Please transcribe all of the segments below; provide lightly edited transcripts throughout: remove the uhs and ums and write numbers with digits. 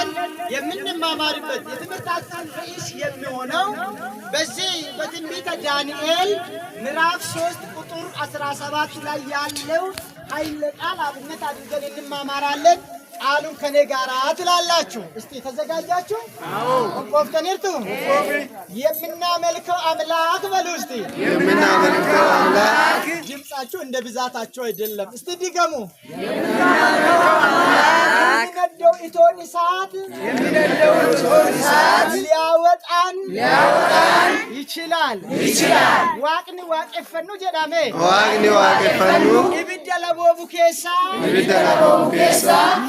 አብረን የምንማማርበት የትምህርታችን ርዕስ የሚሆነው በዚህ በትንቢተ ዳንኤል ምዕራፍ 3 ቁጥር 17 ላይ ያለው ኃይለ ቃል አብነት አድርገን እንማማራለን። ቃሉን ከኔ ጋር ትላላችሁ። እስቲ ተዘጋጃችሁ? አዎ። ቆፍተንርቱ የምናመልከው አምላክ በሉ። እስቲ የምናመልከው አምላክ ድምጻችሁ እንደ ብዛታችሁ አይደለም። እስቲ ድገሙ። የምናመልከው አምላክ የሚነደው እቶን እሳት ሊያወጣን ይችላል። ዋቅኒ ዋቄፈኑ ጀዳሜ ዋቅኒ ዋቄፈኑ ኢብዳ ለቦቡ ኬሳ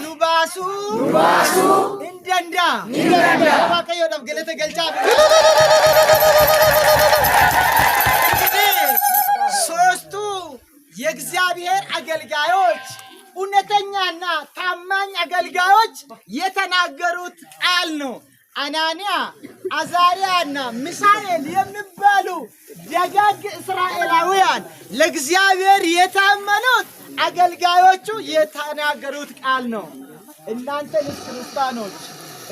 ኑባሱ እንደንዳ ዋቀዮ ደም ገለተ ገልጫ ሶስቱ የእግዚአብሔር አገልጋዮች እውነተኛና ታማኝ አገልጋዮች የተናገሩት ቃል ነው። አናንያ አዛሪያና ሚሳኤል የሚባሉ ደጋግ እስራኤላውያን ለእግዚአብሔር የታመኑት አገልጋዮቹ የተናገሩት ቃል ነው። እናንተ ክርስቲያኖች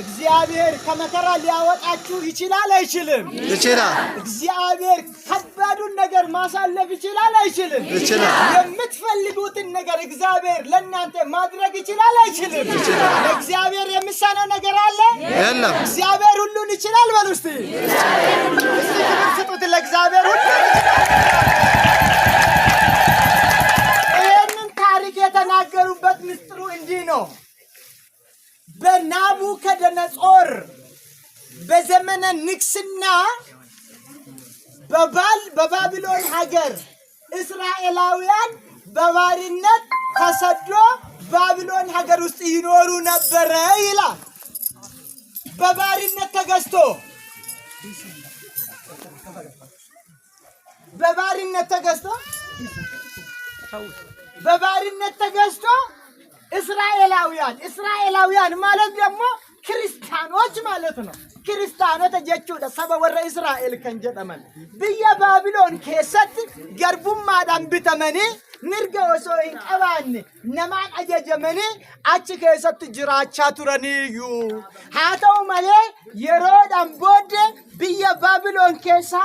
እግዚአብሔር ከመከራ ሊያወጣችሁ ይችላል አይችልም? ይችላል። እግዚአብሔር ከባዱን ነገር ማሳለፍ ይችላል አይችልም? ይችላል። የምትፈልጉትን ነገር እግዚአብሔር ለእናንተ ማድረግ ይችላል አይችልም? ይችላል። ለእግዚአብሔር የሚሳነው ነገር አለ? የለም። እግዚአብሔር ሁሉን ይችላል በሉ እስቲ። እስቲ ክብር ስጡት ለእግዚአብሔር ሁሉ። ይህንን ታሪክ የተናገሩበት ምስጢሩ እንዲህ ነው። በናቡከደነጾር በዘመነ ንግስና በባቢሎን ሀገር እስራኤላውያን በባርነት ተሰዶ ባቢሎን ሀገር ውስጥ ይኖሩ ነበረ ይላል። በባርነት ተገዝቶ እስራኤላውያን ማለት ደግሞ ክርስቲያኖች ማለት ነው። ክርስቲያኖች ጀቹudha saba warra Israa'el kan jedhaman biyya Baabiloon keessatti garbummaadhaan bitamanii mirga osoo hin qabaanne namaan ajajamanii achi keessatti jiraachaa turaniyyuu haa ta'u malee yeroodhaan booddee biyya Baabiloon keessa